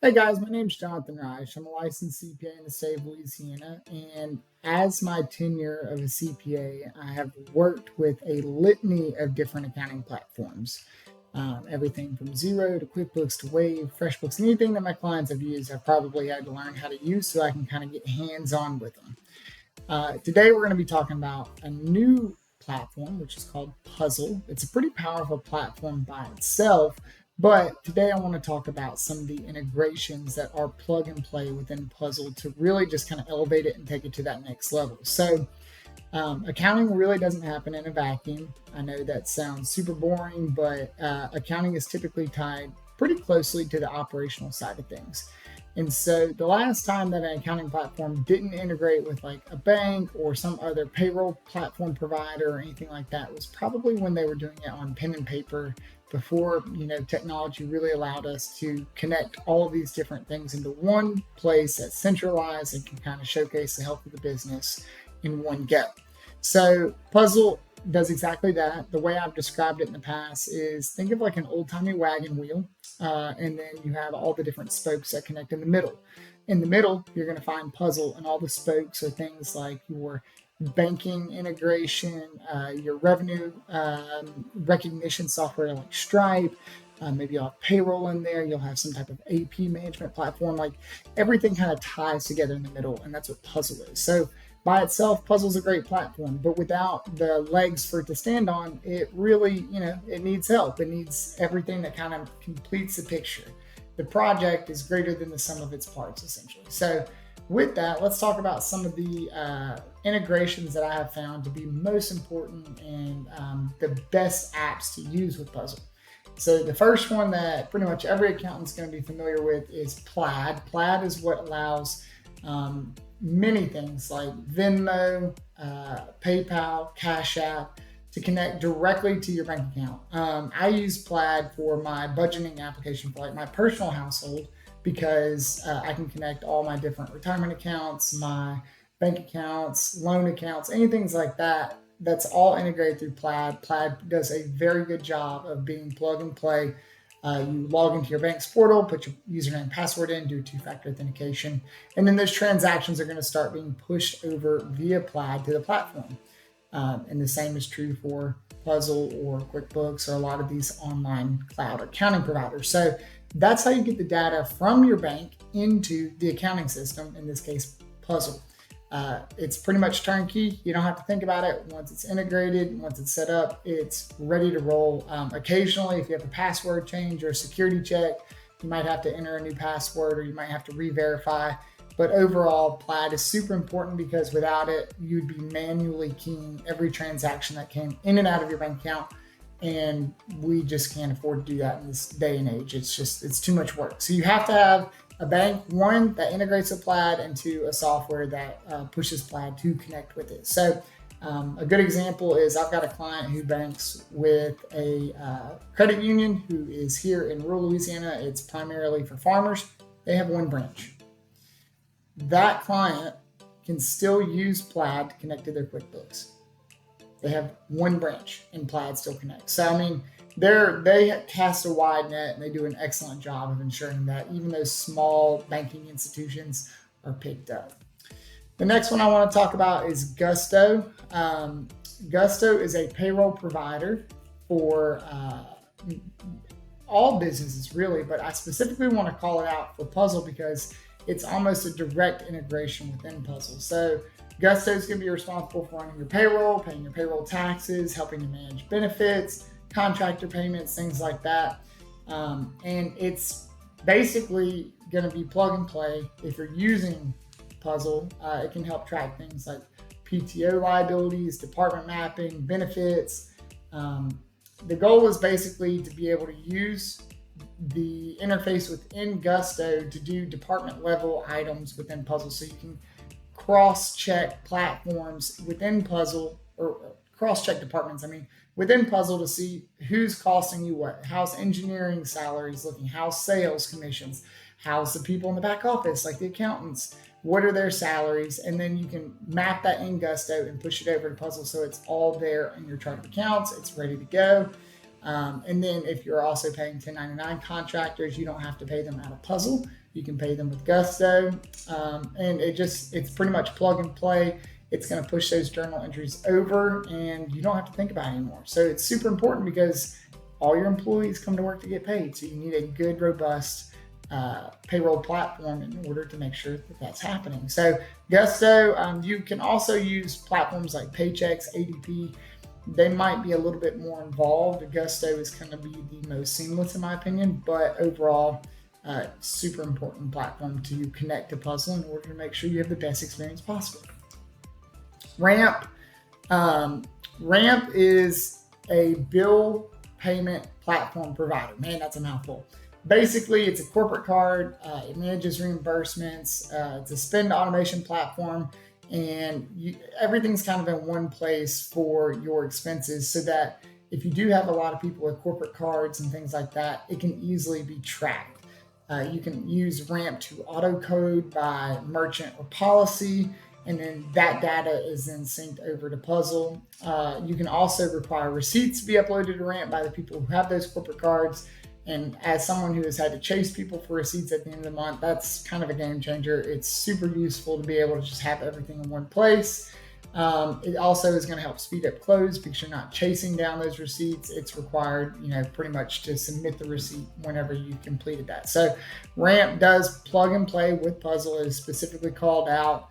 Hey guys, my name's Jonathan Reich. I'm a licensed CPA in the state of Louisiana, and as my tenure of a CPA, I have worked with a litany of different accounting platforms. Everything from Zero to QuickBooks to Wave, FreshBooks, anything that my clients have used, I've probably had to learn how to use so I can kind of get hands on with them. Today, we're going to be talking about a new platform, which is called Puzzle. It's a pretty powerful platform by itself, but today I want to talk about some of the integrations that are plug and play within Puzzle to really just kind of elevate it and take it to that next level. So, accounting really doesn't happen in a vacuum. I know that sounds super boring, but accounting is typically tied pretty closely to the operational side of things. And so the last time that an accounting platform didn't integrate with like a bank or some other payroll platform provider or anything like that was probably when they were doing it on pen and paper before, technology really allowed us to connect all of these different things into one place that's centralized and can kind of showcase the health of the business in one go. So Puzzle does exactly that. The way I've described it in the past is think of like an old timey wagon wheel, and then you have all the different spokes that connect in the middle. In the middle, you're going to find Puzzle, and all the spokes are things like your banking integration, your revenue recognition software like Stripe. Maybe you'll have payroll in there. You'll have some type of AP management platform. Like everything kind of ties together in the middle, and that's what Puzzle is. So by itself, Puzzle's a great platform, but without the legs for it to stand on, it really, it needs help. It needs everything that kind of completes the picture. The project is greater than the sum of its parts, essentially. So, with that, let's talk about some of the integrations that I have found to be most important and the best apps to use with Puzzle. So the first one that pretty much every accountant's going to be familiar with is Plaid. Plaid is what allows many things like Venmo, PayPal, Cash App to connect directly to your bank account. I use Plaid for my budgeting application for like my personal household because I can connect all my different retirement accounts, my bank accounts, loan accounts, anything like that. That's all integrated through Plaid. Plaid does a very good job of being plug and play. You log into your bank's portal, put your username and password in, do two-factor authentication, and then those transactions are going to start being pushed over via Plaid to the platform. And the same is true for Puzzle or QuickBooks or a lot of these online cloud accounting providers. So that's how you get the data from your bank into the accounting system, in this case, Puzzle. It's pretty much turnkey. You don't have to think about it. Once it's integrated, once it's set up, it's ready to roll. Occasionally, if you have a password change or a security check, you might have to enter a new password or you might have to re-verify. But overall, Plaid is super important because without it, you'd be manually keying every transaction that came in and out of your bank account. And we just can't afford to do that in this day and age. It's too much work. So you have to have a bank, one, that integrates with Plaid, and two, a software that pushes Plaid to connect with it. So a good example is I've got a client who banks with a credit union who is here in rural Louisiana. It's primarily for farmers. They have one branch. That client can still use Plaid to connect to their QuickBooks. They have one branch and Plaid still connects. So, I mean, they cast a wide net and they do an excellent job of ensuring that even those small banking institutions are picked up. The next one I want to talk about is Gusto. Gusto is a payroll provider for all businesses, really, but I specifically want to call it out for Puzzle because it's almost a direct integration within Puzzle. So Gusto is going to be responsible for running your payroll, paying your payroll taxes, helping you manage benefits, contractor payments, things like that. And it's basically going to be plug and play. If you're using Puzzle, it can help track things like PTO liabilities, department mapping, benefits. The goal is basically to be able to use the interface within Gusto to do department level items within Puzzle. So you can cross-check platforms within Puzzle, or cross-check departments, within Puzzle to see who's costing you what. How's engineering salaries looking? How's sales commissions? How's the people in the back office, like the accountants? What are their salaries? And then you can map that in Gusto and push it over to Puzzle so it's all there in your chart of accounts. It's ready to go. And then if you're also paying 1099 contractors, you don't have to pay them out of Puzzle. You can pay them with Gusto. And it's pretty much plug and play. It's going to push those journal entries over and you don't have to think about it anymore. So it's super important because all your employees come to work to get paid. So you need a good, robust payroll platform in order to make sure that that's happening. So Gusto, you can also use platforms like Paychex, ADP. They might be a little bit more involved. Gusto is going to be the most seamless in my opinion, but overall, super important platform to connect to Puzzle in order to make sure you have the best experience possible. Ramp. Ramp is a bill payment platform provider. Man, that's a mouthful. Basically, it's a corporate card. It manages reimbursements. It's a spend automation platform, and everything's kind of in one place for your expenses so that if you do have a lot of people with corporate cards and things like that, it can easily be tracked. You can use Ramp to auto code by merchant or policy, and then that data is then synced over to Puzzle. You can also require receipts to be uploaded to Ramp by the people who have those corporate cards. And as someone who has had to chase people for receipts at the end of the month, that's kind of a game changer. It's super useful to be able to just have everything in one place. It also is going to help speed up close because you're not chasing down those receipts. It's required, pretty much to submit the receipt whenever you've completed that. So Ramp does plug and play with Puzzle. It is specifically called out.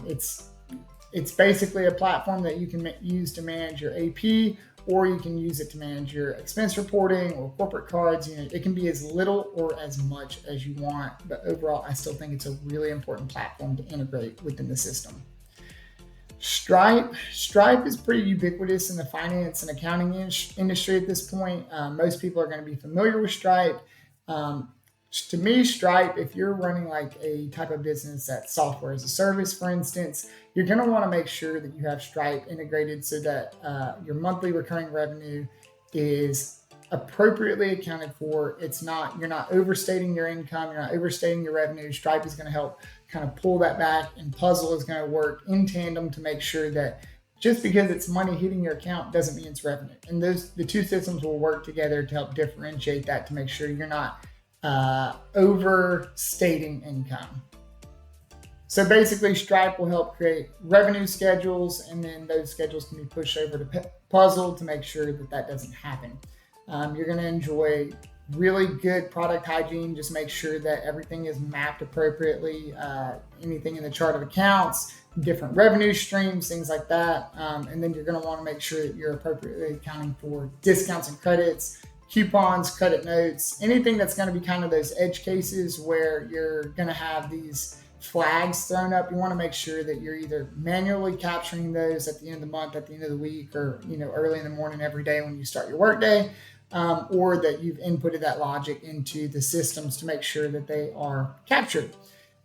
It's basically a platform that you can use to manage your AP, or you can use it to manage your expense reporting or corporate cards. It can be as little or as much as you want, but overall, I still think it's a really important platform to integrate within the system. Stripe is pretty ubiquitous in the finance and accounting industry at this point. Most people are going to be familiar with Stripe. To me, Stripe, if you're running like a type of business that's software as a service, for instance, you're going to want to make sure that you have Stripe integrated so that your monthly recurring revenue is appropriately accounted for. You're not overstating your income, you're not overstating your revenue. Stripe is going to help kind of pull that back, and Puzzle is going to work in tandem to make sure that just because it's money hitting your account doesn't mean it's revenue. And the two systems will work together to help differentiate that, to make sure you're not overstating income. So basically, Stripe will help create revenue schedules, and then those schedules can be pushed over to Puzzle to make sure that doesn't happen. You're going to enjoy really good product hygiene. Just make sure that everything is mapped appropriately. Anything in the chart of accounts, different revenue streams, things like that. And then you're going to want to make sure that you're appropriately accounting for discounts and credits, coupons, credit notes, anything that's going to be kind of those edge cases where you're going to have these flags thrown up. You want to make sure that you're either manually capturing those at the end of the month, at the end of the week, or early in the morning every day when you start your workday, or that you've inputted that logic into the systems to make sure that they are captured.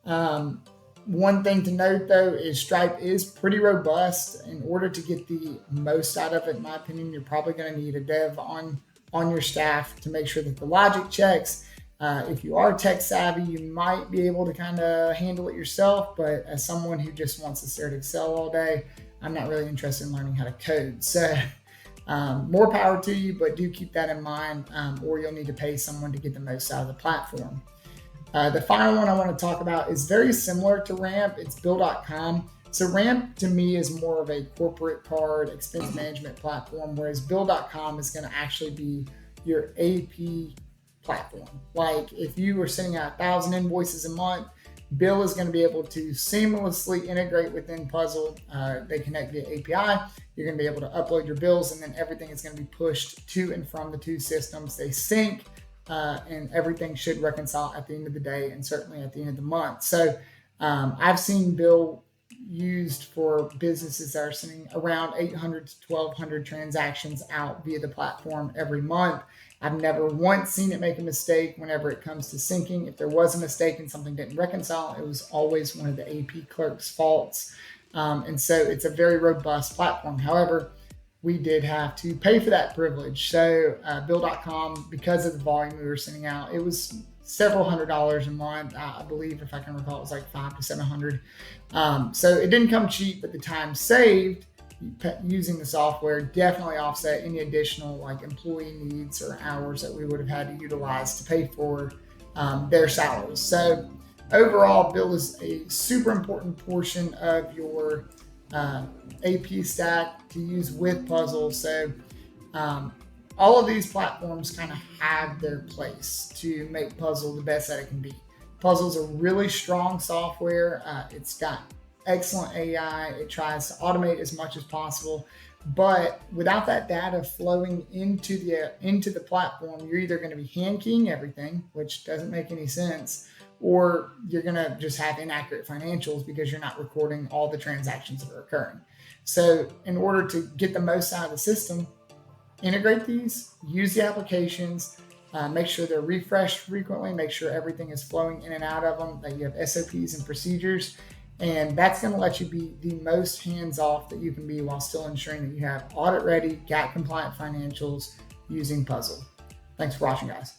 One thing to note, though, is Stripe is pretty robust. In order to get the most out of it, in my opinion, you're probably going to need a dev on your staff to make sure that the logic checks. If you are tech savvy, you might be able to kind of handle it yourself, but as someone who just wants to stare at Excel all day, I'm not really interested in learning how to code. So more power to you, but do keep that in mind, or you'll need to pay someone to get the most out of the platform. The final one I want to talk about is very similar to Ramp. It's Bill.com. So Ramp to me is more of a corporate card expense management platform, whereas Bill.com is going to actually be your AP platform. Like if you were sending out 1,000 invoices a month, Bill is going to be able to seamlessly integrate within Puzzle. They connect via API. You're going to be able to upload your bills, and then everything is going to be pushed to and from the two systems. They sync, and everything should reconcile at the end of the day, and certainly at the end of the month. So I've seen Bill used for businesses that are sending around 800 to 1,200 transactions out via the platform every month. I've never once seen it make a mistake whenever it comes to syncing. If there was a mistake and something didn't reconcile, it was always one of the AP clerk's faults. And so it's a very robust platform. However, we did have to pay for that privilege. So Bill.com, because of the volume we were sending out, it was several $100s a month. I believe, if I can recall, it was like $500 to $700. So it didn't come cheap, but the time saved using the software definitely offset any additional like employee needs or hours that we would have had to utilize to pay for their salaries. So overall, bill is a super important portion of your AP stack to use with Puzzle. So all of these platforms kind of have their place to make Puzzle the best that it can be. Puzzle's a really strong software. It's got excellent AI. It tries to automate as much as possible, but without that data flowing into the platform, you're either going to be hand keying everything, which doesn't make any sense, or you're going to just have inaccurate financials because you're not recording all the transactions that are occurring. So in order to get the most out of the system, integrate these, use the applications, make sure they're refreshed frequently, make sure everything is flowing in and out of them, that you have SOPs and procedures, and that's going to let you be the most hands-off that you can be while still ensuring that you have audit-ready, GAP-compliant financials using Puzzle. Thanks for watching, guys.